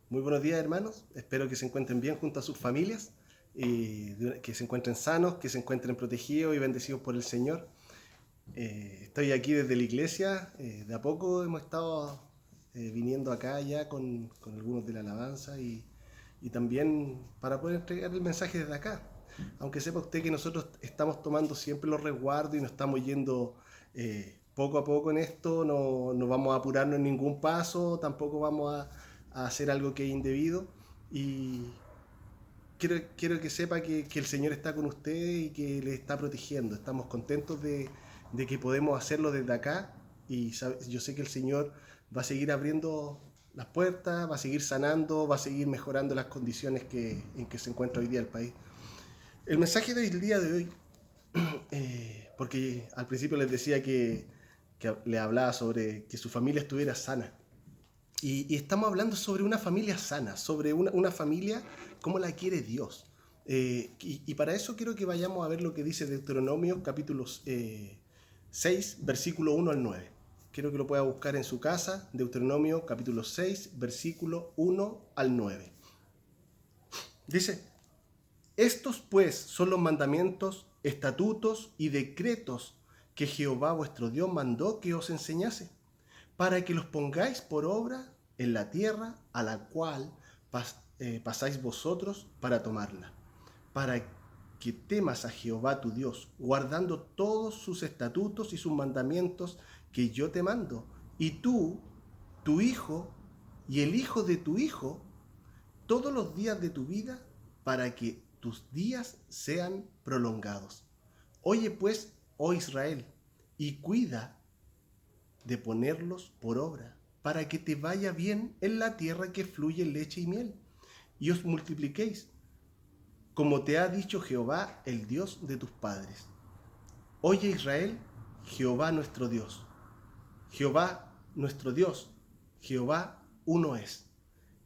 Muy buenos días, hermanos. Espero que se encuentren bien junto a sus familias, que se encuentren sanos, que se encuentren protegidos y bendecidos por el Señor. Estoy aquí desde la iglesia. De a poco hemos estado viniendo acá ya con algunos de la alabanza y también para poder entregar el mensaje desde acá. Aunque sepa usted que nosotros estamos tomando siempre los resguardos y nos estamos yendo poco a poco en esto, no vamos a apurarnos en ningún paso, tampoco vamos a hacer algo que es indebido. Y quiero que sepa que el Señor está con usted y que le está protegiendo. Estamos contentos de que podemos hacerlo desde acá y yo sé que el Señor va a seguir abriendo las puertas, va a seguir sanando, va a seguir mejorando las condiciones en que se encuentra hoy día el país. El mensaje del día de hoy, porque al principio les decía que le hablaba sobre que su familia estuviera sana. Y estamos hablando sobre una familia sana, sobre una familia como la quiere Dios. Y para eso quiero que vayamos a ver lo que dice Deuteronomio capítulo 6, versículo 1 al 9. Quiero que lo pueda buscar en su casa, Deuteronomio capítulo 6, versículo 1 al 9. Dice, estos pues son los mandamientos, estatutos y decretos que Jehová vuestro Dios mandó que os enseñase, para que los pongáis por obra en la tierra a la cual pasáis vosotros para tomarla, para que temas a Jehová tu Dios, guardando todos sus estatutos y sus mandamientos que yo te mando, y tú, tu hijo y el hijo de tu hijo, todos los días de tu vida, para que tus días sean prolongados. Oye pues, oh Israel, y cuida de ponerlos por obra, para que te vaya bien en la tierra que fluye leche y miel, y os multipliquéis, como te ha dicho Jehová, el Dios de tus padres. Oye Israel, Jehová nuestro Dios, Jehová nuestro Dios, Jehová uno es.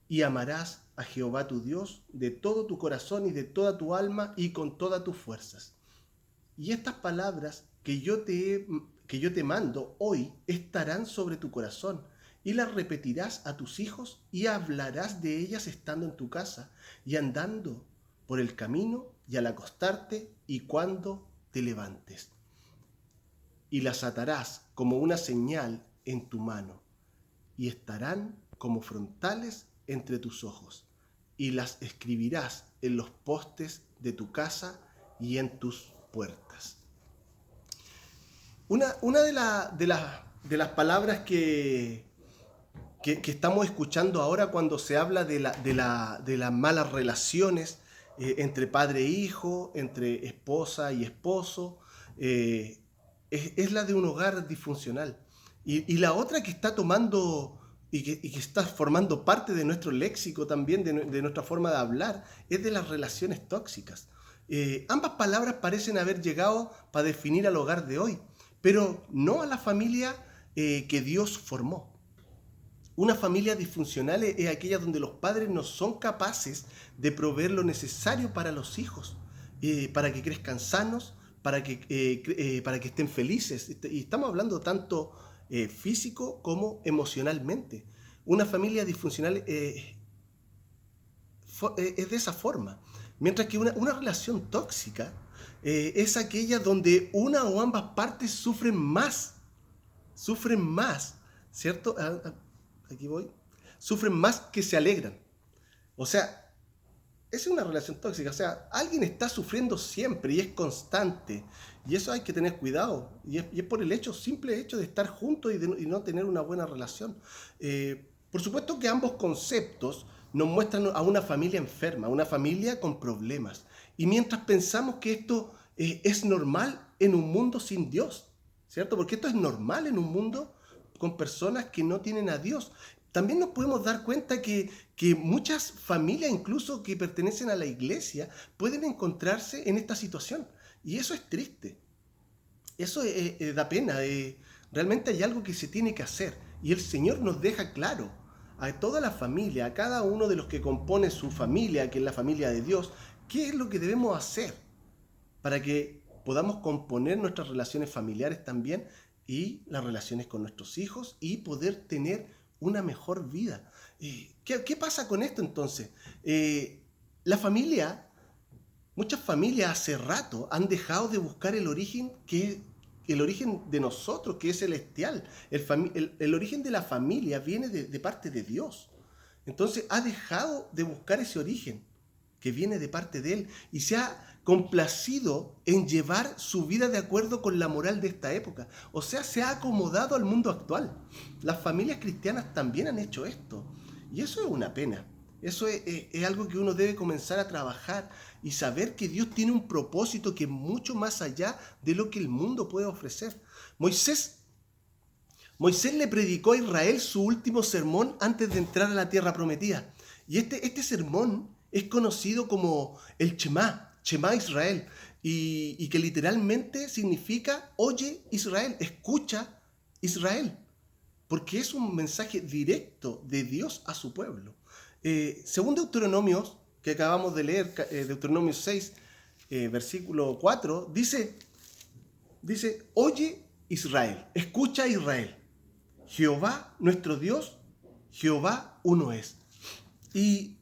Y amarás a Jehová tu Dios de todo tu corazón y de toda tu alma y con todas tus fuerzas. Y estas palabras que yo te mando hoy estarán sobre tu corazón, y las repetirás a tus hijos y hablarás de ellas estando en tu casa y andando por el camino y al acostarte y cuando te levantes. Y las atarás como una señal en tu mano y estarán como frontales entre tus ojos, y las escribirás en los postes de tu casa y en tus puertas. Una de las palabras que estamos escuchando ahora cuando se habla de las malas relaciones entre padre e hijo, entre esposa y esposo, es la de un hogar disfuncional. Y la otra que está tomando y que está formando parte de nuestro léxico también, de nuestra forma de hablar, es de las relaciones tóxicas. Ambas palabras parecen haber llegado para definir al hogar de hoy, pero no a la familia que Dios formó. Una familia disfuncional es aquella donde los padres no son capaces de proveer lo necesario para los hijos, para que crezcan sanos, para que estén felices. Y estamos hablando tanto físico como emocionalmente. Una familia disfuncional es de esa forma. Mientras que una relación tóxica es aquella donde una o ambas partes sufren más, ¿cierto? Aquí voy. Sufren más que se alegran. O sea, es una relación tóxica. O sea, alguien está sufriendo siempre y es constante. Y eso hay que tener cuidado. Y es por el simple hecho de estar juntos y no tener una buena relación. Por supuesto que ambos conceptos nos muestran a una familia enferma, una familia con problemas. Y mientras pensamos que esto es normal en un mundo sin Dios, ¿cierto? Porque esto es normal en un mundo con personas que no tienen a Dios. También nos podemos dar cuenta que muchas familias, incluso que pertenecen a la iglesia, pueden encontrarse en esta situación. Y eso es triste. Eso da pena. Realmente hay algo que se tiene que hacer. Y el Señor nos deja claro a toda la familia, a cada uno de los que compone su familia, que es la familia de Dios, qué es lo que debemos hacer para que podamos componer nuestras relaciones familiares también y las relaciones con nuestros hijos y poder tener una mejor vida. ¿Qué pasa con esto entonces? La familia, muchas familias hace rato han dejado de buscar el origen el origen de nosotros, que es celestial. El origen de la familia viene de parte de Dios. Entonces ha dejado de buscar ese origen que viene de parte de Él y se ha complacido en llevar su vida de acuerdo con la moral de esta época. O sea, se ha acomodado al mundo actual. Las familias cristianas también han hecho esto. Y eso es una pena. Eso es algo que uno debe comenzar a trabajar y saber que Dios tiene un propósito que es mucho más allá de lo que el mundo puede ofrecer. Moisés le predicó a Israel su último sermón antes de entrar a la tierra prometida. Y este sermón es conocido como el Shema Israel, y que literalmente significa oye Israel, escucha Israel, porque es un mensaje directo de Dios a su pueblo. Según Deuteronomios, que acabamos de leer, Deuteronomio 6, versículo 4, dice, oye Israel, escucha Israel, Jehová nuestro Dios, Jehová uno es. Y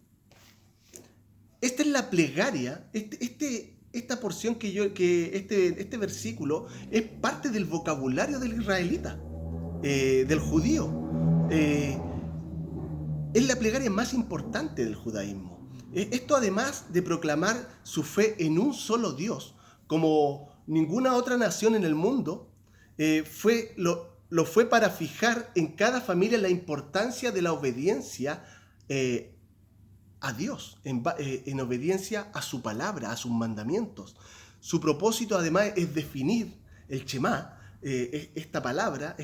esta es la plegaria, esta porción este versículo es parte del vocabulario del israelita, del judío. Es la plegaria más importante del judaísmo. Esto, además de proclamar su fe en un solo Dios, como ninguna otra nación en el mundo, lo fue para fijar en cada familia la importancia de la obediencia a Dios, en obediencia a su palabra, a sus mandamientos. Su propósito, además, es definir el Shema, esta palabra,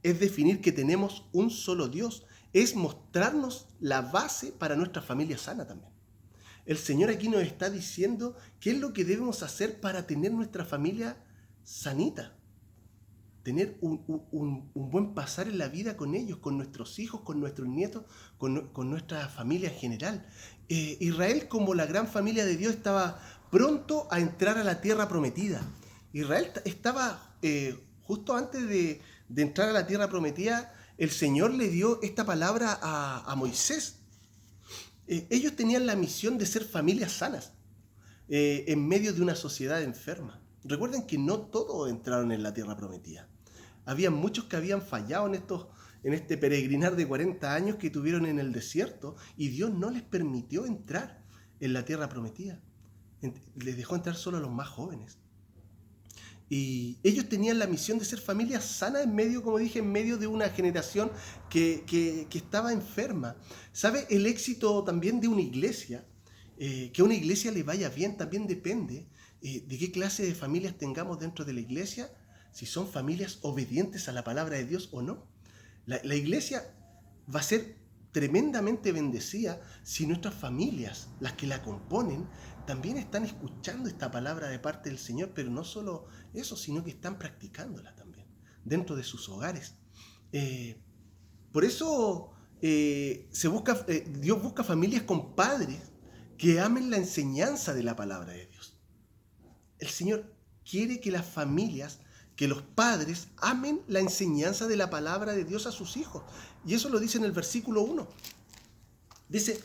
es definir que tenemos un solo Dios, es mostrarnos la base para nuestra familia sana también. El Señor aquí nos está diciendo qué es lo que debemos hacer para tener nuestra familia sanita, tener un buen pasar en la vida con ellos, con nuestros hijos, con nuestros nietos, con nuestra familia en general. Israel, como la gran familia de Dios, estaba pronto a entrar a la tierra prometida. Israel estaba, justo antes de entrar a la tierra prometida, el Señor le dio esta palabra a Moisés. Ellos tenían la misión de ser familias sanas en medio de una sociedad enferma. Recuerden que no todos entraron en la tierra prometida. Había muchos que habían fallado en este peregrinar de 40 años que tuvieron en el desierto, y Dios no les permitió entrar en la tierra prometida. Les dejó entrar solo a los más jóvenes. Y ellos tenían la misión de ser familias sanas en medio, como dije, en medio de una generación que estaba enferma. ¿Sabe? El éxito también de una iglesia, que a una iglesia le vaya bien, también depende de qué clase de familias tengamos dentro de la iglesia, si son familias obedientes a la palabra de Dios o no. La iglesia va a ser tremendamente bendecida si nuestras familias, las que la componen, también están escuchando esta palabra de parte del Señor, pero no solo eso, sino que están practicándola también dentro de sus hogares. Por eso Dios busca familias con padres que amen la enseñanza de la palabra de Dios. El Señor quiere que las familias, que los padres amen la enseñanza de la palabra de Dios a sus hijos. Y eso lo dice en el versículo 1. Dice: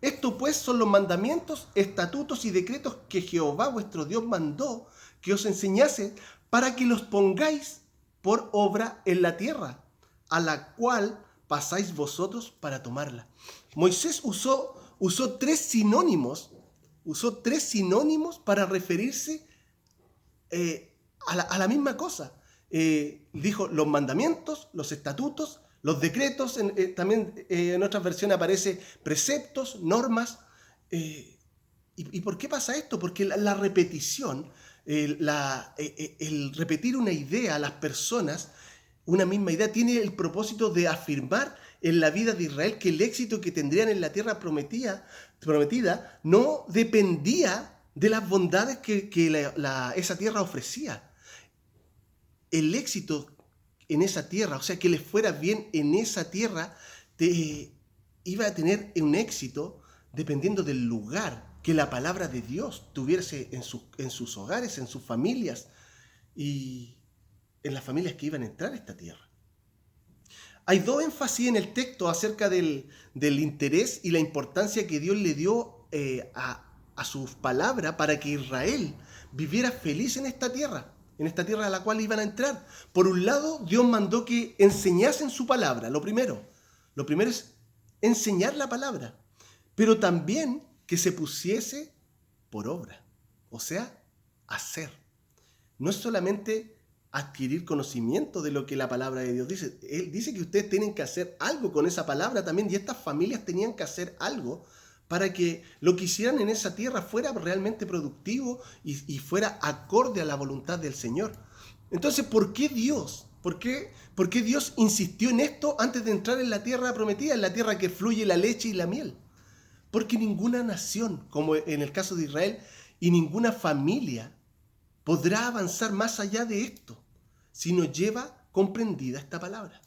esto pues son los mandamientos, estatutos y decretos que Jehová vuestro Dios mandó que os enseñase, para que los pongáis por obra en la tierra, a la cual pasáis vosotros para tomarla. Moisés usó tres sinónimos para referirse a la misma cosa. Dijo los mandamientos, los estatutos, los decretos, también en otras versiones aparece preceptos, normas. ¿Y por qué pasa esto? Porque la repetición, el repetir una idea a las personas, una misma idea, tiene el propósito de afirmar en la vida de Israel que el éxito que tendrían en la tierra prometida no dependía de las bondades que esa tierra ofrecía. El éxito en esa tierra, o sea, que les fuera bien en esa tierra, iba a tener un éxito dependiendo del lugar que la palabra de Dios tuviese en sus hogares, en sus familias y en las familias que iban a entrar a esta tierra. Hay dos énfasis en el texto acerca del interés y la importancia que Dios le dio a sus palabras para que Israel viviera feliz en esta tierra a la cual iban a entrar. Por un lado, Dios mandó que enseñasen su palabra, lo primero. Lo primero es enseñar la palabra, pero también que se pusiese por obra, o sea, hacer. No es solamente adquirir conocimiento de lo que la palabra de Dios dice. Él dice que ustedes tienen que hacer algo con esa palabra también, y estas familias tenían que hacer algo para que lo que hicieran en esa tierra fuera realmente productivo y fuera acorde a la voluntad del Señor. Entonces, ¿por qué Dios? ¿Por qué Dios insistió en esto antes de entrar en la tierra prometida, en la tierra que fluye la leche y la miel? Porque ninguna nación, como en el caso de Israel, y ninguna familia podrá avanzar más allá de esto si no lleva comprendida esta palabra.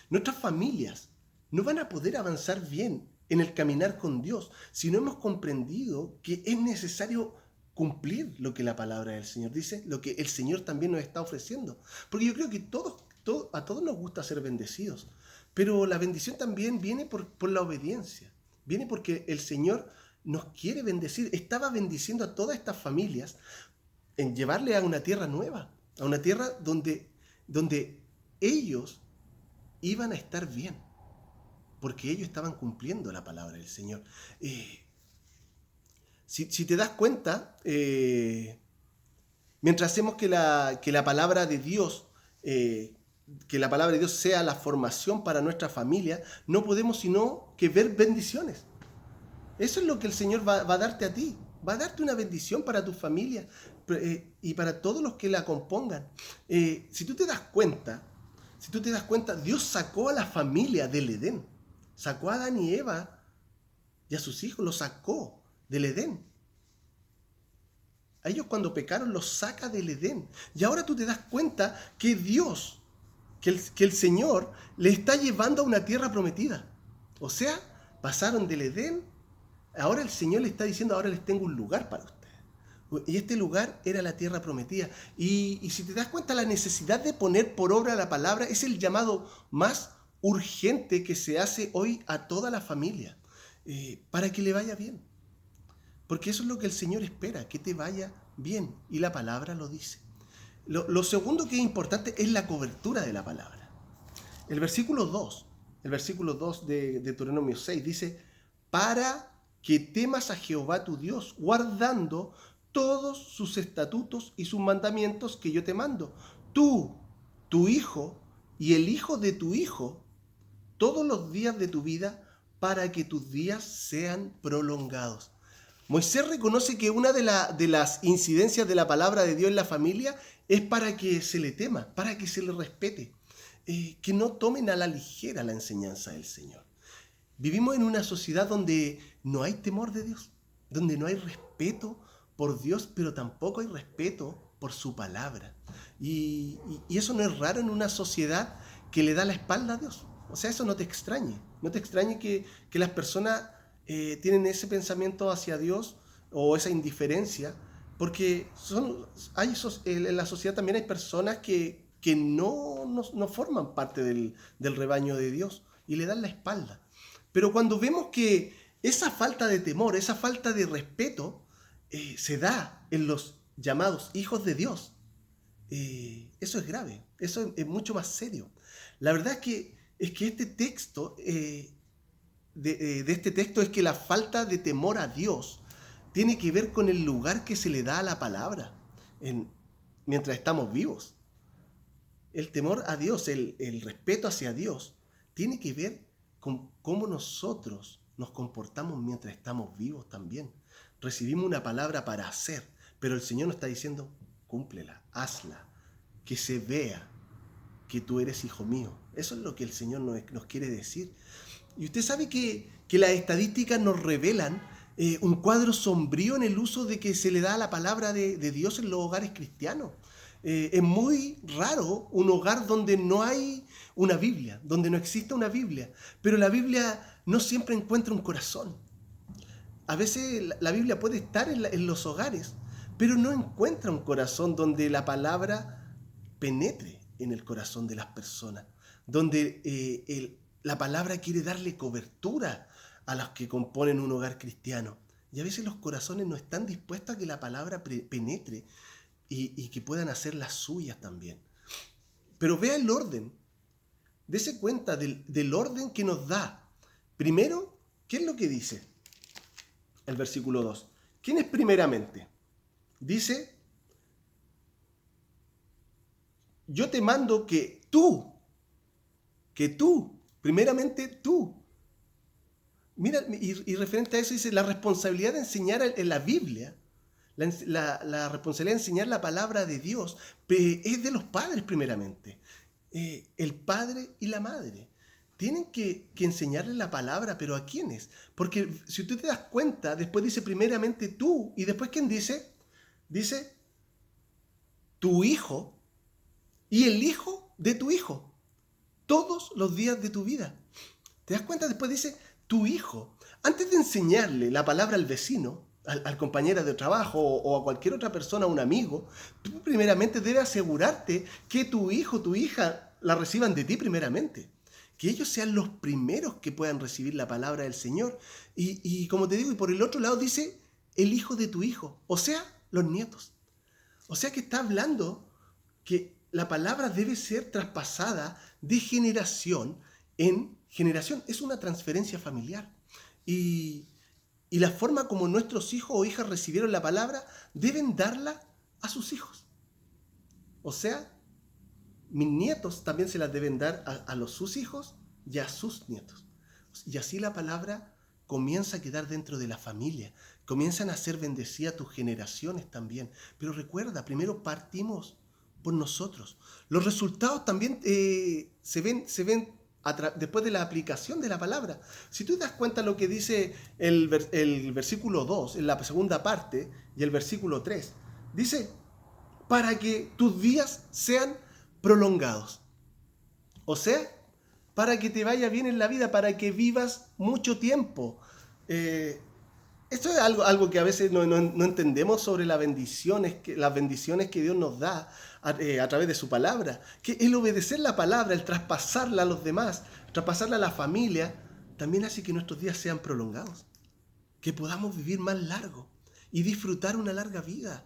Nuestras familias no van a poder avanzar bien en el caminar con Dios si no hemos comprendido que es necesario cumplir lo que la palabra del Señor dice, lo que el Señor también nos está ofreciendo. Porque yo creo que a todos nos gusta ser bendecidos, pero la bendición también viene por la obediencia, viene porque el Señor nos quiere bendecir. Estaba bendiciendo a todas estas familias en llevarle a una tierra nueva, a una tierra donde ellos iban a estar bien, porque ellos estaban cumpliendo la palabra del Señor. Si te das cuenta, mientras hacemos que la palabra de Dios, que la palabra de Dios sea la formación para nuestra familia, no podemos sino que ver bendiciones. Eso es lo que el Señor va a darte a ti. Va a darte una bendición para tu familia y para todos los que la compongan. Si tú te das cuenta, Dios sacó a la familia del Edén. Sacó a Adán y Eva y a sus hijos, los sacó del Edén. A ellos cuando pecaron los saca del Edén. Y ahora tú te das cuenta que Dios, que el Señor le está llevando a una tierra prometida. O sea, pasaron del Edén. Ahora el Señor le está diciendo, ahora les tengo un lugar para ustedes. Y este lugar era la tierra prometida. Y si te das cuenta, la necesidad de poner por obra la palabra es el llamado más urgente que se hace hoy a toda la familia, para que le vaya bien. Porque eso es lo que el Señor espera, que te vaya bien. Y la palabra lo dice. Lo segundo que es importante es la cobertura de la palabra. El versículo 2 de Deuteronomio 6 dice, para que temas a Jehová tu Dios, guardando todos sus estatutos y sus mandamientos que yo te mando. Tú, tu hijo y el hijo de tu hijo, todos los días de tu vida, para que tus días sean prolongados. Moisés reconoce que una de las incidencias de la palabra de Dios en la familia es para que se le tema, para que se le respete, que no tomen a la ligera la enseñanza del Señor. Vivimos en una sociedad donde no hay temor de Dios, donde no hay respeto por Dios, pero tampoco hay respeto por su palabra. Y eso no es raro en una sociedad que le da la espalda a Dios. O sea, eso no te extrañe que las personas tienen ese pensamiento hacia Dios o esa indiferencia, porque en la sociedad también hay personas que no forman parte del rebaño de Dios y le dan la espalda. Pero cuando vemos que esa falta de temor, esa falta de respeto, se da en los llamados hijos de Dios, eso es grave, eso es mucho más serio. La verdad es que este texto, de este texto es que la falta de temor a Dios tiene que ver con el lugar que se le da a la palabra mientras estamos vivos. El temor a Dios, el respeto hacia Dios, tiene que ver con cómo nosotros nos comportamos mientras estamos vivos también. Recibimos una palabra para hacer, pero el Señor nos está diciendo, cúmplela, hazla, que se vea que tú eres hijo mío. Eso es lo que el Señor nos quiere decir. Y usted sabe que las estadísticas nos revelan un cuadro sombrío en el uso de que se le da a la palabra de Dios en los hogares cristianos. Es muy raro un hogar donde no hay una Biblia, donde no exista una Biblia, pero la Biblia no siempre encuentra un corazón. A veces la Biblia puede estar en los hogares, pero no encuentra un corazón donde la palabra penetre en el corazón de las personas, donde la palabra quiere darle cobertura a los que componen un hogar cristiano. Y a veces los corazones no están dispuestos a que la palabra penetre y que puedan hacer las suyas también. Pero vea el orden. Dese cuenta del orden que nos da. Primero, ¿qué es lo que dice? El versículo 2. ¿Quién es primeramente? Dice, yo te mando que tú, primeramente tú. Mira, y referente a eso dice, la responsabilidad de enseñar en la Biblia, la responsabilidad de enseñar la palabra de Dios es de los padres primeramente. El padre y la madre tienen que enseñarle la palabra, pero ¿a quiénes? Porque si tú te das cuenta, después dice primeramente tú, y después ¿quién dice? Dice tu hijo y el hijo de tu hijo, todos los días de tu vida. ¿Te das cuenta? Después dice tu hijo. Antes de enseñarle la palabra al vecino, al compañero de trabajo o a cualquier otra persona, a un amigo, tú primeramente debes asegurarte que tu hijo, tu hija, la reciban de ti primeramente. Que ellos sean los primeros que puedan recibir la palabra del Señor. Y como te digo, y por el otro lado dice el hijo de tu hijo, o sea, los nietos. O sea que está hablando que la palabra debe ser traspasada de generación en generación. Es una transferencia familiar. Y la forma como nuestros hijos o hijas recibieron la palabra, deben darla a sus hijos. O sea, mis nietos también se las deben dar a sus hijos y a sus nietos. Y así la palabra comienza a quedar dentro de la familia. Comienzan a ser bendecidas tus generaciones también. Pero recuerda, primero partimos por nosotros. Los resultados también se ven después de la aplicación de la palabra. Si tú te das cuenta lo que dice el versículo 2, en la segunda parte, y el versículo 3, dice, para que tus días sean prolongados. O sea, para que te vaya bien en la vida, para que vivas mucho tiempo. Esto es algo que a veces no entendemos sobre las bendiciones que Dios nos da a través de su palabra. Que el obedecer la palabra, el traspasarla a los demás, traspasarla a la familia, también hace que nuestros días sean prolongados. Que podamos vivir más largo y disfrutar una larga vida.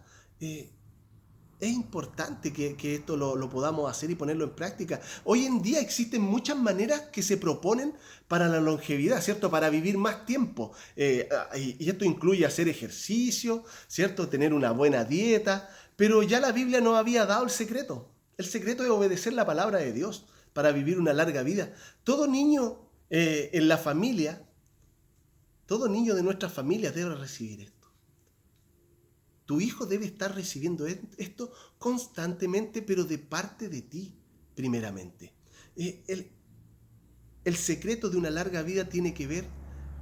Es importante que esto lo podamos hacer y ponerlo en práctica. Hoy en día existen muchas maneras que se proponen para la longevidad, ¿cierto? Para vivir más tiempo. Y esto incluye hacer ejercicio, ¿cierto? Tener una buena dieta. Pero ya la Biblia nos había dado el secreto. El secreto es obedecer la palabra de Dios para vivir una larga vida. Todo niño en la familia, todo niño de nuestra familia debe recibir esto. Tu hijo debe estar recibiendo esto constantemente, pero de parte de ti, primeramente. El secreto de una larga vida tiene que ver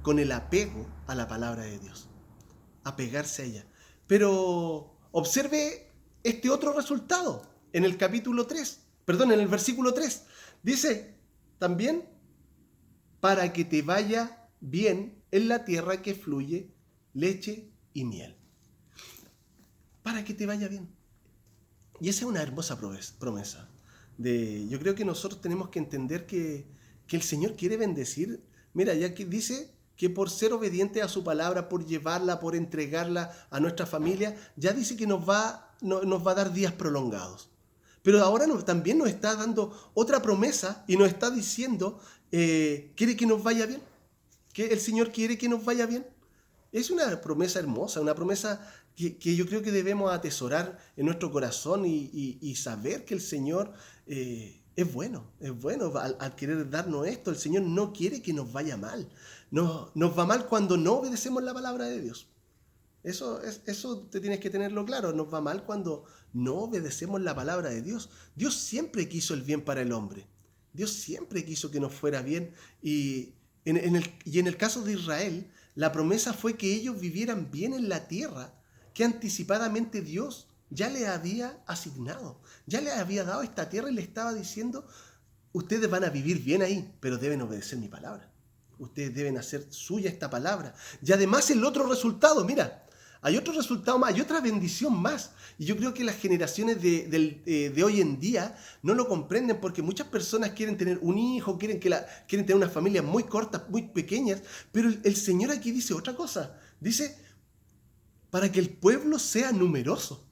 con el apego a la palabra de Dios. Apegarse a ella. Pero observe este otro resultado en el capítulo 3. En el versículo 3. Dice también, para que te vaya bien en la tierra que fluye leche y miel. Para que te vaya bien. Y esa es una hermosa promesa. Yo creo que nosotros tenemos que entender que el Señor quiere bendecir. Mira, ya que dice que por ser obediente a su palabra, por llevarla, por entregarla a nuestra familia, ya dice que nos va a dar días prolongados. Pero ahora también nos está dando otra promesa y nos está diciendo, quiere que nos vaya bien. Que el Señor quiere que nos vaya bien. Es una promesa hermosa, una promesa que yo creo que debemos atesorar en nuestro corazón y saber que el Señor es bueno al querer darnos esto. El Señor no quiere que nos vaya mal. Nos va mal cuando no obedecemos la palabra de Dios. Eso te tienes que tenerlo claro. Nos va mal cuando no obedecemos la palabra de Dios. Dios siempre quiso el bien para el hombre. Dios siempre quiso que nos fuera bien. Y en el caso de Israel, la promesa fue que ellos vivieran bien en la tierra que anticipadamente Dios ya les había asignado. Ya les había dado esta tierra y les estaba diciendo, ustedes van a vivir bien ahí, pero deben obedecer mi palabra. Ustedes deben hacer suya esta palabra. Y además el otro resultado, mira, hay otro resultado más, hay otra bendición más. Y yo creo que las generaciones de hoy en día no lo comprenden porque muchas personas quieren tener un hijo, quieren tener una familia muy corta, muy pequeñas, pero el Señor aquí dice otra cosa. Dice, para que el pueblo sea numeroso.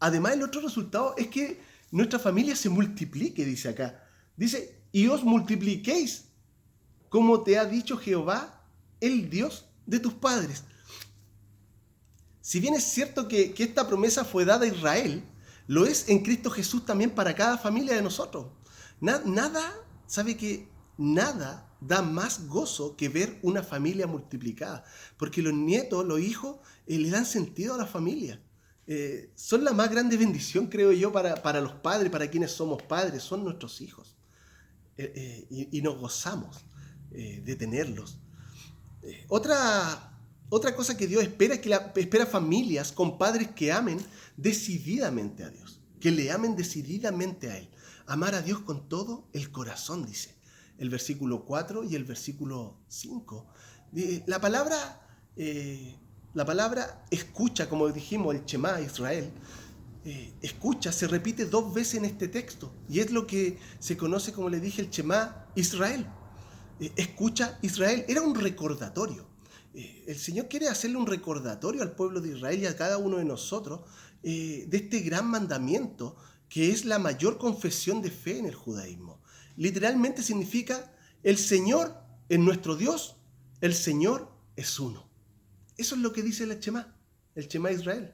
Además, el otro resultado es que nuestra familia se multiplique, dice acá. Dice, y os multipliquéis, como te ha dicho Jehová, el Dios de tus padres. Si bien es cierto que esta promesa fue dada a Israel, lo es en Cristo Jesús también para cada familia de nosotros. ¿Sabe que nada da más gozo que ver una familia multiplicada? Porque los nietos, los hijos, le dan sentido a la familia. Son la más grande bendición, creo yo, para los padres, para quienes somos padres, son nuestros hijos. Y nos gozamos de tenerlos. Otra cosa que Dios espera es que espera familias con padres que amen decididamente a Dios, que le amen decididamente a Él. Amar a Dios con todo el corazón, dice el versículo 4 y el versículo 5. La palabra escucha, como dijimos, el Shema Israel, escucha, se repite 2 veces en este texto, y es lo que se conoce, como le dije, el Shema Israel. Escucha Israel, era un recordatorio. El Señor quiere hacerle un recordatorio al pueblo de Israel y a cada uno de nosotros de este gran mandamiento que es la mayor confesión de fe en el judaísmo. Literalmente significa, el Señor es nuestro Dios, el Señor es uno. Eso es lo que dice el Shema Israel.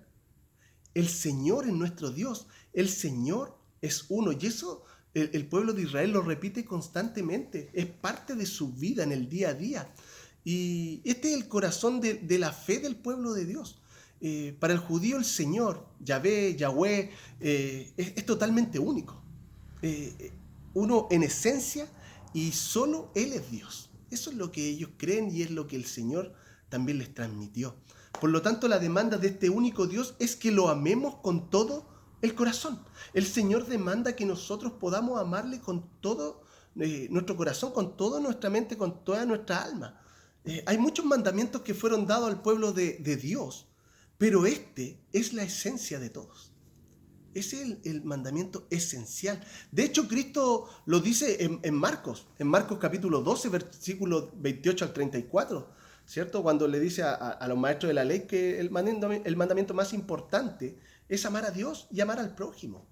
El Señor es nuestro Dios, el Señor es uno. Y eso el pueblo de Israel lo repite constantemente, es parte de su vida en el día a día. Y este es el corazón de la fe del pueblo de Dios. Para el judío el Señor, Yahweh, es totalmente único. Uno en esencia, y solo Él es Dios. Eso es lo que ellos creen y es lo que el Señor también les transmitió. Por lo tanto, la demanda de este único Dios es que lo amemos con todo el corazón. El Señor demanda que nosotros podamos amarle con todo nuestro corazón, con toda nuestra mente, con toda nuestra alma. Hay muchos mandamientos que fueron dados al pueblo de Dios, pero este es la esencia de todos. Ese es el mandamiento esencial. De hecho, Cristo lo dice en Marcos capítulo 12, versículos 28 al 34, ¿cierto? Cuando le dice a los maestros de la ley que el mandamiento más importante es amar a Dios y amar al prójimo.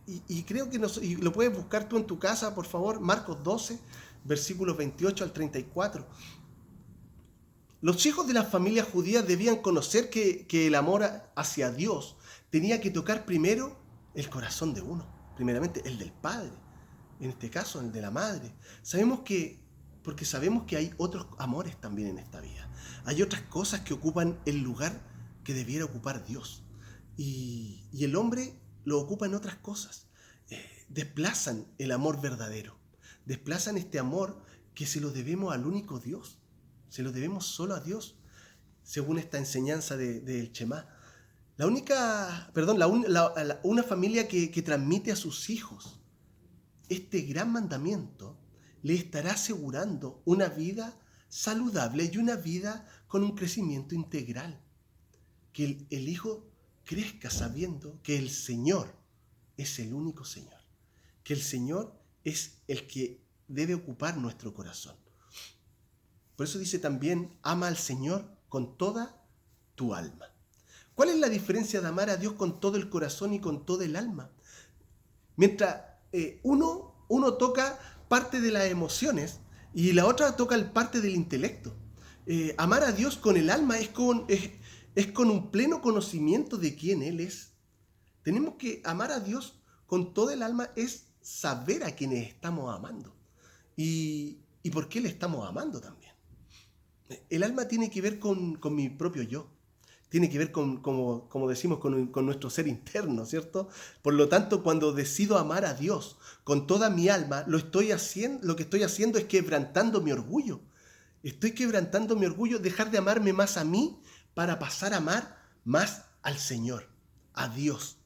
Y creo que y lo puedes buscar tú en tu casa, por favor, Marcos 12, versículos 28 al 34. Los hijos de las familias judías debían conocer que el amor hacia Dios tenía que tocar primero el corazón de uno, primeramente el del padre, en este caso el de la madre. Porque sabemos que hay otros amores también en esta vida. Hay otras cosas que ocupan el lugar que debiera ocupar Dios. Y el hombre lo ocupa en otras cosas. Desplazan el amor verdadero. Desplazan este amor que se lo debemos al único Dios. Se lo debemos solo a Dios, según esta enseñanza del Shema. Una familia que transmite a sus hijos este gran mandamiento le estará asegurando una vida saludable y una vida con un crecimiento integral. Que el hijo crezca sabiendo que el Señor es el único Señor. Que el Señor es el que debe ocupar nuestro corazón. Por eso dice también, ama al Señor con toda tu alma. ¿Cuál es la diferencia de amar a Dios con todo el corazón y con todo el alma? Mientras uno toca parte de las emociones y la otra toca el parte del intelecto. Amar a Dios con el alma es con un pleno conocimiento de quién Él es. Tenemos que amar a Dios con todo el alma, es saber a quienes estamos amando y por qué le estamos amando también. El alma tiene que ver con mi propio yo. Tiene que ver como decimos, con nuestro ser interno, ¿cierto? Por lo tanto, cuando decido amar a Dios con toda mi alma, lo que estoy haciendo es quebrantando mi orgullo. Estoy quebrantando mi orgullo, dejar de amarme más a mí para pasar a amar más al Señor, a Dios.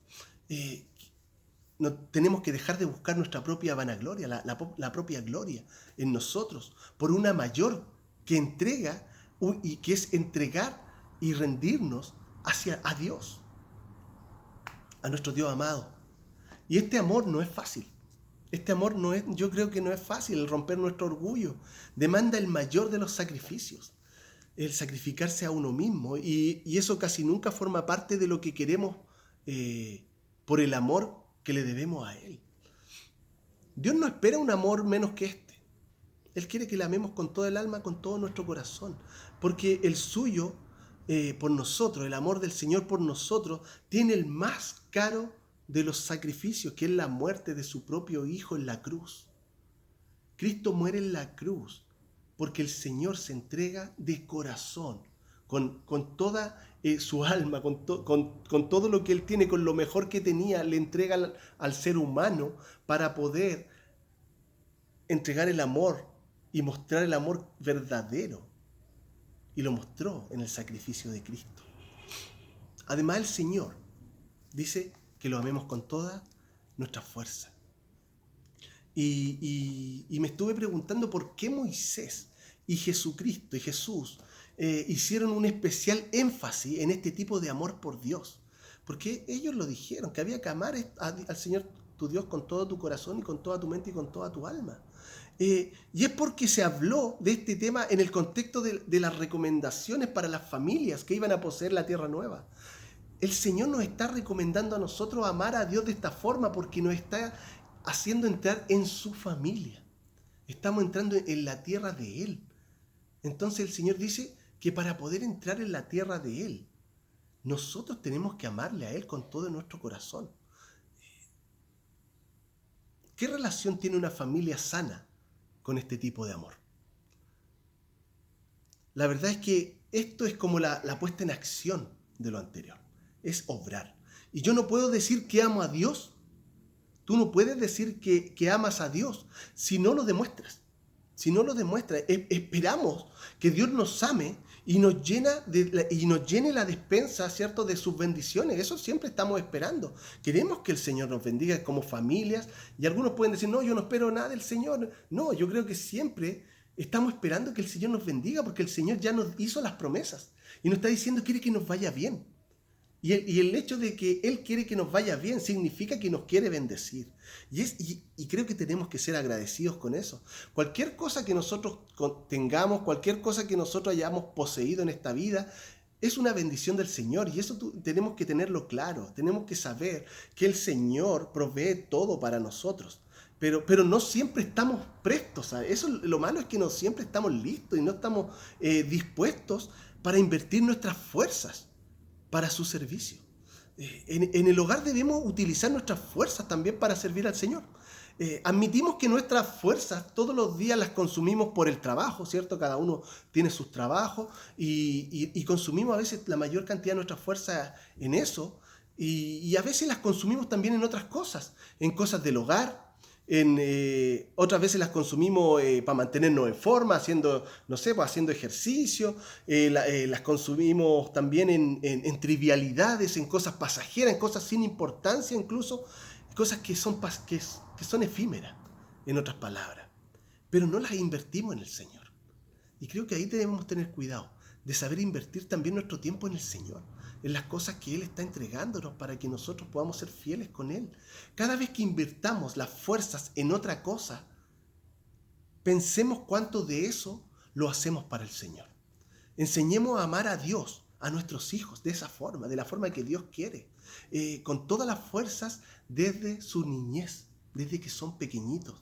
No, tenemos que dejar de buscar nuestra propia vanagloria, la propia gloria en nosotros, por una mayor que entrega y que es entregar y rendirnos hacia a Dios, a nuestro Dios amado. Y este amor no es fácil. Este amor yo creo que no es fácil. El romper nuestro orgullo demanda el mayor de los sacrificios, el sacrificarse a uno mismo, y eso casi nunca forma parte de lo que queremos por el amor que le debemos a Él. Dios no espera un amor menos que este. Él quiere que le amemos con todo el alma, con todo nuestro corazón, porque el suyo por nosotros, el amor del Señor por nosotros, tiene el más caro de los sacrificios, que es la muerte de su propio Hijo en la cruz. Cristo muere en la cruz porque el Señor se entrega de corazón, con toda su alma, con todo lo que Él tiene, con lo mejor que tenía, le entrega al ser humano para poder entregar el amor y mostrar el amor verdadero. Y lo mostró en el sacrificio de Cristo. Además, el Señor dice que lo amemos con toda nuestra fuerza. Y me estuve preguntando por qué Moisés y Jesucristo y Jesús hicieron un especial énfasis en este tipo de amor por Dios. Porque ellos lo dijeron, que había que amar al Señor tu Dios con todo tu corazón y con toda tu mente y con toda tu alma. Y es porque se habló de este tema en el contexto de las recomendaciones para las familias que iban a poseer la tierra nueva. El Señor nos está recomendando a nosotros amar a Dios de esta forma porque nos está haciendo entrar en su familia. Estamos entrando en la tierra de Él. Entonces el Señor dice que para poder entrar en la tierra de Él, nosotros tenemos que amarle a Él con todo nuestro corazón. ¿Qué relación tiene una familia sana con este tipo de amor? La verdad es que esto es como la puesta en acción de lo anterior. Es obrar. Y yo no puedo decir que amo a Dios. Tú no puedes decir que amas a Dios si no lo demuestras. Si no lo demuestras, esperamos que Dios nos ame y nos llene la despensa, ¿cierto?, de sus bendiciones. Eso siempre estamos esperando. Queremos que el Señor nos bendiga como familias. Y algunos pueden decir, no, yo no espero nada del Señor. No, yo creo que siempre estamos esperando que el Señor nos bendiga porque el Señor ya nos hizo las promesas. Y nos está diciendo, quiere que nos vaya bien. Y el hecho de que Él quiere que nos vaya bien significa que nos quiere bendecir. Y creo que tenemos que ser agradecidos con eso. Cualquier cosa que nosotros tengamos, cualquier cosa que nosotros hayamos poseído en esta vida, es una bendición del Señor. Y eso tenemos que tenerlo claro. Tenemos que saber que el Señor provee todo para nosotros. Pero no siempre estamos prestos a eso. Lo malo es que no siempre estamos listos y no estamos dispuestos para invertir nuestras fuerzas para su servicio. En el hogar debemos utilizar nuestras fuerzas también para servir al Señor. Admitimos que nuestras fuerzas todos los días las consumimos por el trabajo, ¿cierto? Cada uno tiene sus trabajos y consumimos a veces la mayor cantidad de nuestras fuerzas en eso y a veces las consumimos también en otras cosas, en cosas del hogar. Otras veces las consumimos para mantenernos en forma, haciendo, no sé, pues haciendo ejercicio. Las consumimos también en trivialidades, en cosas pasajeras, en cosas sin importancia incluso, cosas que son efímeras, en otras palabras. Pero no las invertimos en el Señor. Y creo que ahí debemos tener cuidado de saber invertir también nuestro tiempo en el Señor, en las cosas que Él está entregándonos para que nosotros podamos ser fieles con Él. Cada vez que invirtamos las fuerzas en otra cosa, pensemos cuánto de eso lo hacemos para el Señor. Enseñemos a amar a Dios, a nuestros hijos, de esa forma, de la forma que Dios quiere, con todas las fuerzas desde su niñez, desde que son pequeñitos.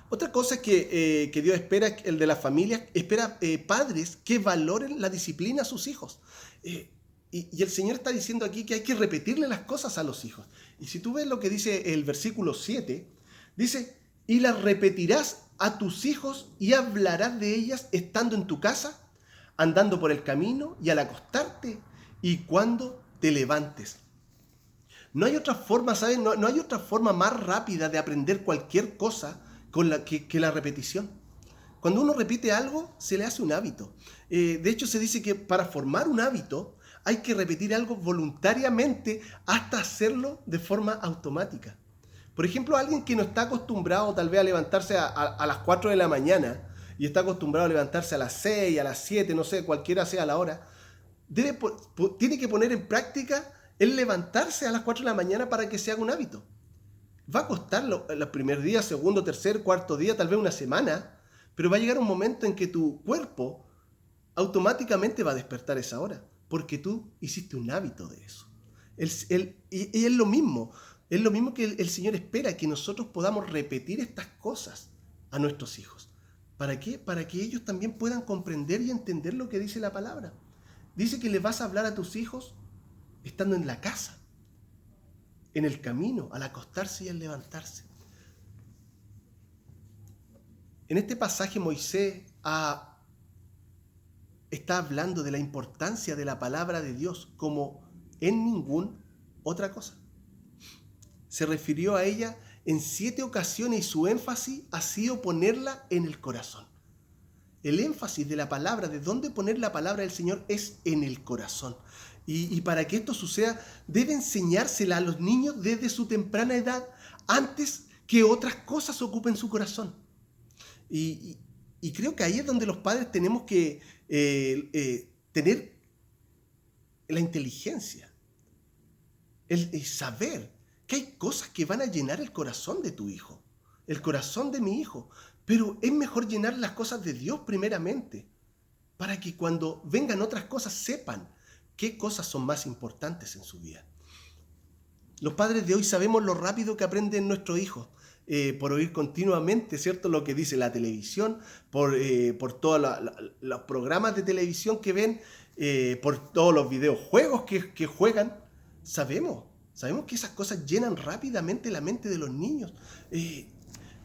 Otra cosa que Dios espera, el de las familias, espera padres que valoren la disciplina a sus hijos. Y el Señor está diciendo aquí que hay que repetirle las cosas a los hijos. Y si tú ves lo que dice el versículo 7, dice, y las repetirás a tus hijos y hablarás de ellas estando en tu casa, andando por el camino y al acostarte y cuando te levantes. No hay otra forma, ¿sabes? No hay otra forma más rápida de aprender cualquier cosa que la repetición. Cuando uno repite algo, se le hace un hábito. De hecho, se dice que para formar un hábito hay que repetir algo voluntariamente hasta hacerlo de forma automática. Por ejemplo, alguien que no está acostumbrado tal vez a levantarse a las 4 de la mañana, y está acostumbrado a levantarse a las 6, a las 7, no sé, cualquiera sea la hora, tiene que poner en práctica el levantarse a las 4 de la mañana para que se haga un hábito. Va a costarlo el primer día, segundo, tercer, cuarto día, tal vez una semana, pero va a llegar un momento en que tu cuerpo automáticamente va a despertar esa hora, porque tú hiciste un hábito de eso. Y es lo mismo que el Señor espera, que nosotros podamos repetir estas cosas a nuestros hijos. ¿Para qué? Para que ellos también puedan comprender y entender lo que dice la palabra. Dice que le vas a hablar a tus hijos estando en la casa, en el camino, al acostarse y al levantarse. En este pasaje Moisés está hablando de la importancia de la palabra de Dios como en ninguna otra cosa. Se refirió a ella en 7 ocasiones y su énfasis ha sido ponerla en el corazón. El énfasis de la palabra, de dónde poner la palabra del Señor, es en el corazón. Y para que esto suceda, debe enseñársela a los niños desde su temprana edad, antes que otras cosas ocupen su corazón. Y creo que ahí es donde los padres tenemos que tener la inteligencia, el saber que hay cosas que van a llenar el corazón de tu hijo, el corazón de mi hijo, pero es mejor llenar las cosas de Dios primeramente, para que cuando vengan otras cosas sepan qué cosas son más importantes en su vida. Los padres de hoy sabemos lo rápido que aprenden nuestros hijos, por oír continuamente, ¿cierto?, lo que dice la televisión, por todos los programas de televisión que ven, por todos los videojuegos que juegan. Sabemos que esas cosas llenan rápidamente la mente de los niños.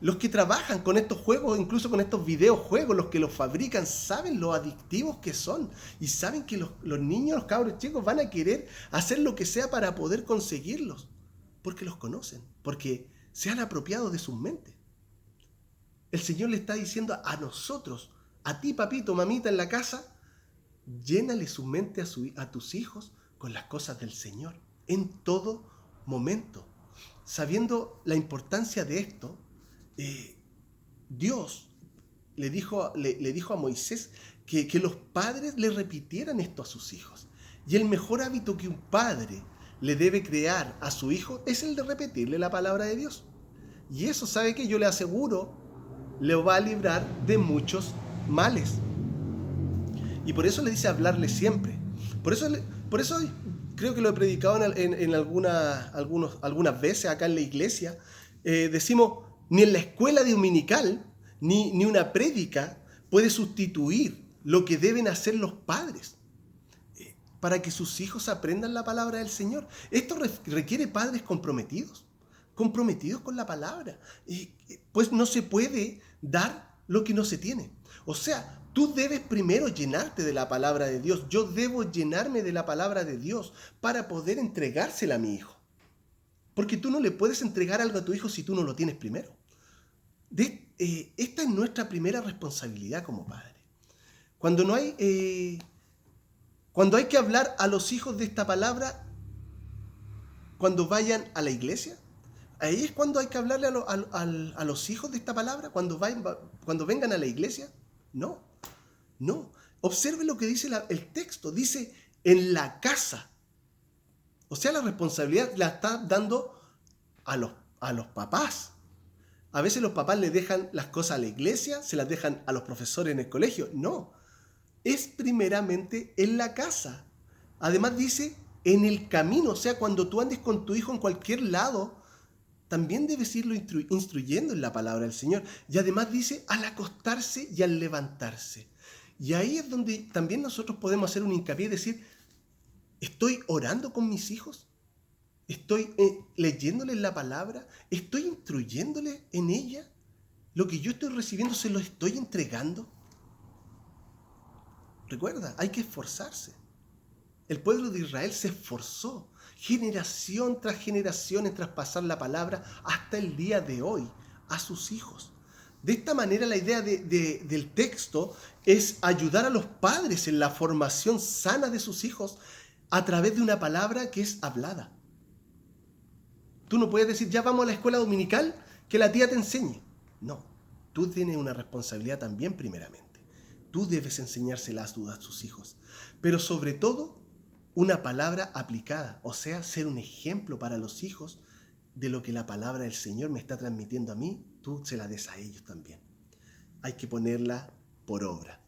Los que trabajan con estos juegos, incluso con estos videojuegos, los que los fabrican, saben lo adictivos que son y saben que los niños, los cabros chicos van a querer hacer lo que sea para poder conseguirlos, porque los conocen, porque se han apropiado de sus mentes. El Señor le está diciendo a nosotros, a ti papito, mamita en la casa, llénale su mente a tus hijos con las cosas del Señor en todo momento. Sabiendo la importancia de esto, Dios le dijo a Moisés que los padres le repitieran esto a sus hijos. Y el mejor hábito que un padre le debe crear a su hijo es el de repetirle la palabra de Dios. Y eso, ¿sabe qué? Yo le aseguro, le va a librar de muchos males. Y por eso le dice hablarle siempre. Por eso creo que lo he predicado en algunas veces acá en la iglesia. Decimos, ni en la escuela dominical, ni una prédica puede sustituir lo que deben hacer los padres para que sus hijos aprendan la palabra del Señor. Esto requiere padres comprometidos con la palabra. Pues no se puede dar lo que no se tiene. O sea, tú debes primero llenarte de la palabra de Dios. Yo debo llenarme de la palabra de Dios para poder entregársela a mi hijo. Porque tú no le puedes entregar algo a tu hijo si tú no lo tienes primero. Esta es nuestra primera responsabilidad como padre. Cuando hay que hablar a los hijos de esta palabra, cuando vayan a la iglesia, ahí es cuando hay que hablarle a los hijos de esta palabra, cuando vengan a la iglesia. No. Observe lo que dice el texto. Dice, en la casa. O sea, la responsabilidad la está dando a los papás. A veces los papás le dejan las cosas a la iglesia, se las dejan a los profesores en el colegio. No, es primeramente en la casa. Además dice, en el camino. O sea, cuando tú andes con tu hijo en cualquier lado, también debes irlo instruyendo en la palabra del Señor. Y además dice, al acostarse y al levantarse. Y ahí es donde también nosotros podemos hacer un hincapié y decir, ¿estoy orando con mis hijos? ¿Estoy leyéndoles la palabra? ¿Estoy instruyéndoles en ella? ¿Lo que yo estoy recibiendo se lo estoy entregando? Recuerda, hay que esforzarse. El pueblo de Israel se esforzó generación tras generación en traspasar la palabra hasta el día de hoy a sus hijos. De esta manera la idea del texto es ayudar a los padres en la formación sana de sus hijos a través de una palabra que es hablada. Tú no puedes decir, ya vamos a la escuela dominical, que la tía te enseñe. No. tú tienes una responsabilidad también primeramente. Tú debes enseñárselas a tus hijos. Pero sobre todo, una palabra aplicada, o sea, ser un ejemplo para los hijos de lo que la palabra del Señor me está transmitiendo a mí, tú se la des a ellos también. Hay que ponerla por obra.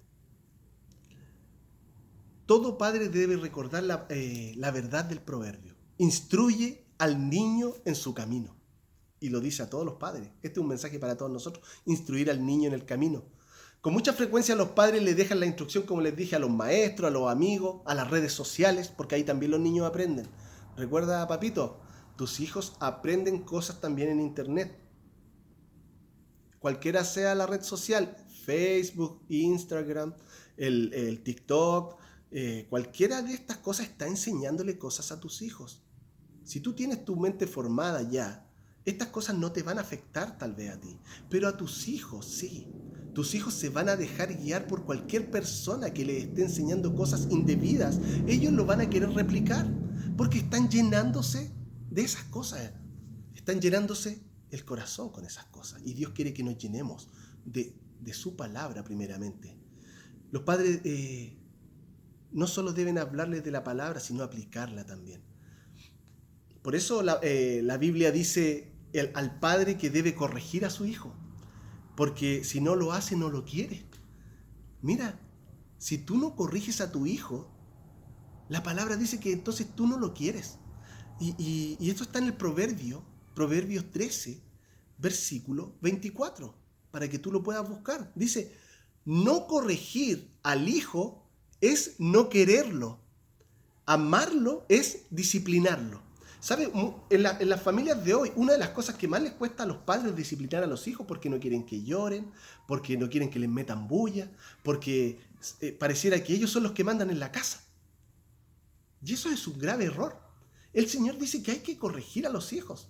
Todo padre debe recordar la verdad del proverbio. Instruye al niño en su camino. Y lo dice a todos los padres. Este es un mensaje para todos nosotros. Instruir al niño en el camino. Con mucha frecuencia los padres le dejan la instrucción, como les dije, a los maestros, a los amigos, a las redes sociales, porque ahí también los niños aprenden. Recuerda, papito, tus hijos aprenden cosas también en internet. Cualquiera sea la red social, Facebook, Instagram, el TikTok, cualquiera de estas cosas está enseñándole cosas a tus hijos. Si tú tienes tu mente formada ya, estas cosas no te van a afectar tal vez a ti, pero a tus hijos sí. Tus hijos se van a dejar guiar por cualquier persona que les esté enseñando cosas indebidas. Ellos lo van a querer replicar porque están llenándose de esas cosas. Están llenándose el corazón con esas cosas. Y Dios quiere que nos llenemos de su palabra primeramente. Los padres no solo deben hablarles de la palabra, sino aplicarla también. Por eso la Biblia dice al padre que debe corregir a su hijo. Porque si no lo hace, no lo quiere. Mira, si tú no corriges a tu hijo, la palabra dice que entonces tú no lo quieres. Y esto está en el Proverbios 13, versículo 24, para que tú lo puedas buscar. Dice, no corregir al hijo es no quererlo. Amarlo es disciplinarlo. ¿Sabe? En las familias de hoy, una de las cosas que más les cuesta a los padres es disciplinar a los hijos porque no quieren que lloren, porque no quieren que les metan bulla, porque pareciera que ellos son los que mandan en la casa. Y eso es un grave error. El Señor dice que hay que corregir a los hijos.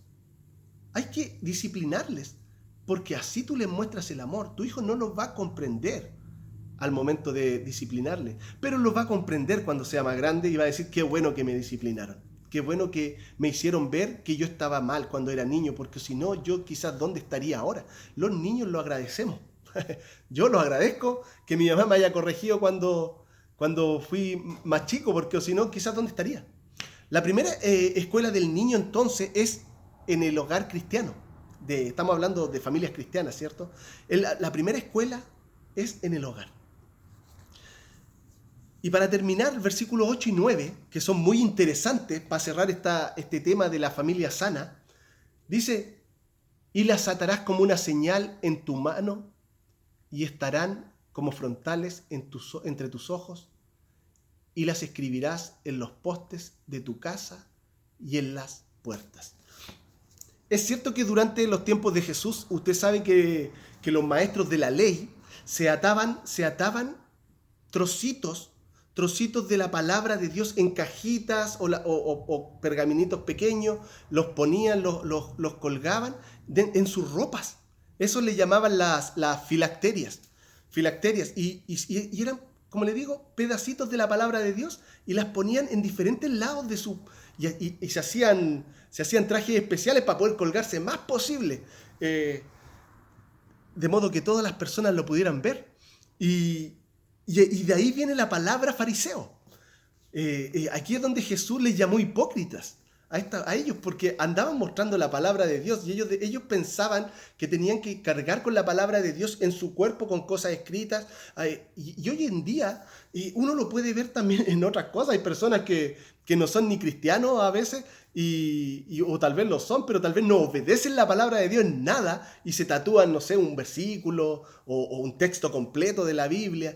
Hay que disciplinarles, porque así tú les muestras el amor. Tu hijo no lo va a comprender al momento de disciplinarle, pero lo va a comprender cuando sea más grande y va a decir, qué bueno que me disciplinaron. Qué bueno que me hicieron ver que yo estaba mal cuando era niño, porque si no, yo quizás dónde estaría ahora. Los niños lo agradecemos. Yo lo agradezco que mi mamá me haya corregido cuando fui más chico, porque si no, quizás dónde estaría. La primera escuela del niño entonces es en el hogar cristiano. Estamos hablando de familias cristianas, ¿cierto? La primera escuela es en el hogar. Y para terminar, versículos 8 y 9, que son muy interesantes para cerrar este tema de la familia sana, dice, y las atarás como una señal en tu mano y estarán como frontales entre tus ojos y las escribirás en los postes de tu casa y en las puertas. Es cierto que durante los tiempos de Jesús, usted sabe que los maestros de la ley se ataban trocitos de la palabra de Dios en cajitas o pergaminitos pequeños, los ponían, los colgaban en sus ropas. Eso le llamaban las filacterias. Y eran, como le digo, pedacitos de la palabra de Dios y las ponían en diferentes lados de su... Y se hacían trajes especiales para poder colgarse más posible, de modo que todas las personas lo pudieran ver. Y de ahí viene la palabra fariseo. Aquí es donde Jesús les llamó hipócritas a ellos, porque andaban mostrando la palabra de Dios y ellos pensaban que tenían que cargar con la palabra de Dios en su cuerpo con cosas escritas. Y hoy en día uno lo puede ver también en otras cosas. Hay personas que no son ni cristianos a veces, o tal vez lo son, pero tal vez no obedecen la palabra de Dios en nada y se tatúan, no sé, un versículo o un texto completo de la Biblia.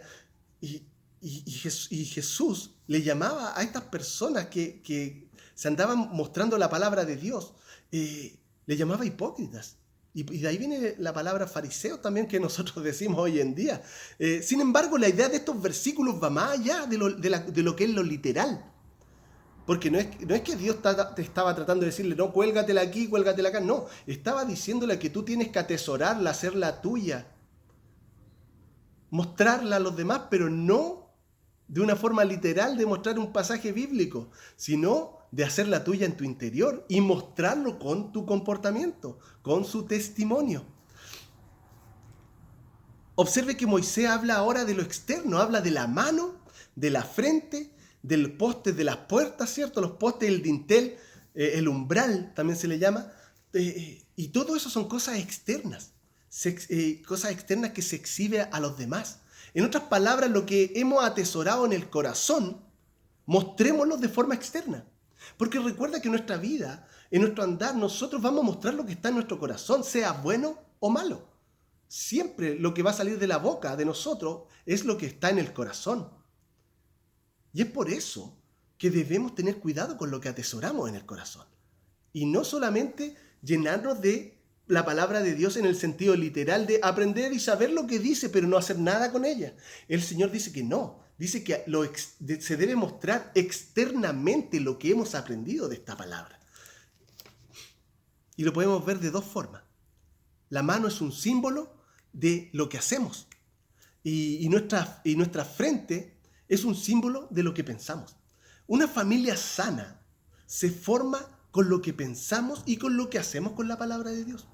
Y Jesús le llamaba a estas personas que se andaban mostrando la palabra de Dios, le llamaba hipócritas. Y de ahí viene la palabra fariseo también que nosotros decimos hoy en día. Sin embargo, la idea de estos versículos va más allá de lo que es lo literal. Porque no es que Dios te estaba tratando de decirle, no, cuélgatela aquí, cuélgatela acá. No, estaba diciéndole que tú tienes que atesorarla, hacerla tuya, mostrarla a los demás, pero no de una forma literal de mostrar un pasaje bíblico, sino de hacerla tuya en tu interior y mostrarlo con tu comportamiento, con su testimonio. Observe que Moisés habla ahora de lo externo, habla de la mano, de la frente, del poste de las puertas, ¿cierto? Los postes, el dintel, el umbral también se le llama. Y todo eso son cosas externas, cosas externas que se exhiben a los demás. En otras palabras, lo que hemos atesorado en el corazón, mostrémoslo de forma externa. Porque recuerda que en nuestra vida, en nuestro andar, nosotros vamos a mostrar lo que está en nuestro corazón, sea bueno o malo. Siempre lo que va a salir de la boca de nosotros es lo que está en el corazón. Y es por eso que debemos tener cuidado con lo que atesoramos en el corazón. Y no solamente llenarnos de la palabra de Dios en el sentido literal de aprender y saber lo que dice, pero no hacer nada con ella. El Señor dice que no. Dice que se debe mostrar externamente lo que hemos aprendido de esta palabra. Y lo podemos ver de dos formas. La mano es un símbolo de lo que hacemos. Y nuestra frente es un símbolo de lo que pensamos. Una familia sana se forma con lo que pensamos y con lo que hacemos con la palabra de Dios.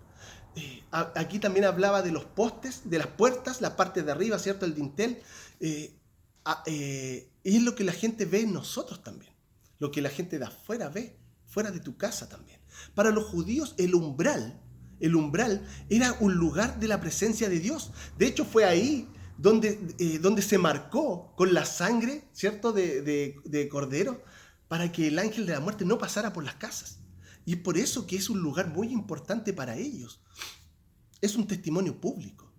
Aquí también hablaba de los postes, de las puertas, la parte de arriba, ¿cierto? El dintel. Y es lo que la gente ve en nosotros también. Lo que la gente de afuera ve, fuera de tu casa también. Para los judíos, el umbral era un lugar de la presencia de Dios. De hecho, fue ahí donde se marcó con la sangre, ¿cierto?, de cordero, para que el ángel de la muerte no pasara por las casas. Y es por eso que es un lugar muy importante para ellos. Es un testimonio público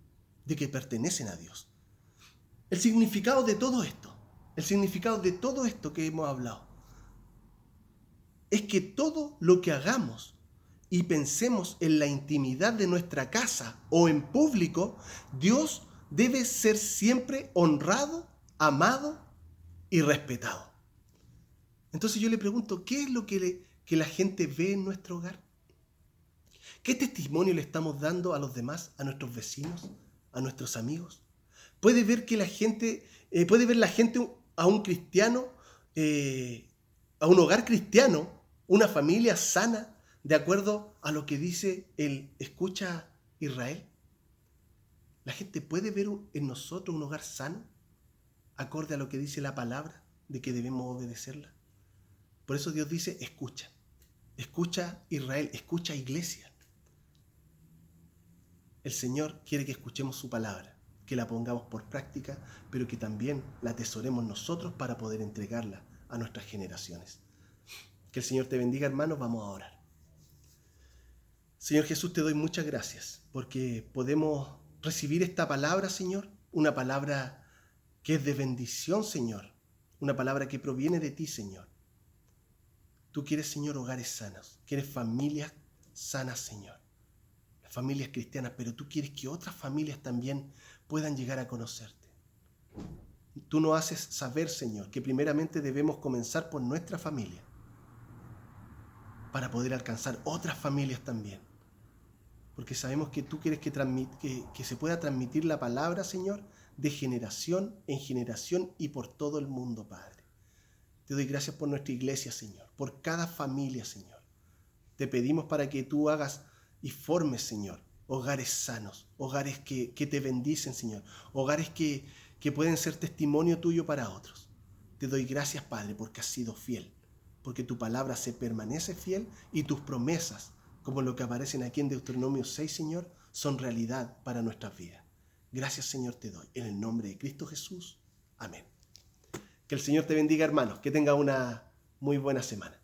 de que pertenecen a Dios. El significado de todo esto que hemos hablado, es que todo lo que hagamos y pensemos en la intimidad de nuestra casa o en público, Dios debe ser siempre honrado, amado y respetado. Entonces yo le pregunto, ¿qué es lo que la gente ve en nuestro hogar? ¿Qué testimonio le estamos dando a los demás, a nuestros vecinos, a nuestros amigos? ¿Puede ver la gente a un cristiano, a un hogar cristiano, una familia sana, de acuerdo a lo que dice el Escucha Israel? ¿La gente puede ver en nosotros un hogar sano, acorde a lo que dice la palabra, de que debemos obedecerla? Por eso Dios dice, escucha. Escucha Israel, escucha iglesia. El Señor quiere que escuchemos su palabra, que la pongamos por práctica, pero que también la atesoremos nosotros para poder entregarla a nuestras generaciones. Que el Señor te bendiga, hermanos. Vamos a orar. Señor Jesús, te doy muchas gracias porque podemos recibir esta palabra, Señor, una palabra que es de bendición, Señor, una palabra que proviene de ti, Señor. Tú quieres, Señor, hogares sanos, quieres familias sanas, Señor, las familias cristianas, pero tú quieres que otras familias también puedan llegar a conocerte. Tú nos haces saber, Señor, que primeramente debemos comenzar por nuestra familia para poder alcanzar otras familias también. Porque sabemos que tú quieres que se pueda transmitir la palabra, Señor, de generación en generación y por todo el mundo, Padre. Te doy gracias por nuestra iglesia, Señor, por cada familia, Señor. Te pedimos para que tú hagas y formes, Señor, hogares sanos, hogares que te bendicen, Señor, hogares que pueden ser testimonio tuyo para otros. Te doy gracias, Padre, porque has sido fiel, porque tu palabra se permanece fiel y tus promesas, como lo que aparecen aquí en Deuteronomio 6, Señor, son realidad para nuestras vidas. Gracias, Señor, te doy. En el nombre de Cristo Jesús. Amén. Que el Señor te bendiga, hermanos. Que tenga una muy buena semana.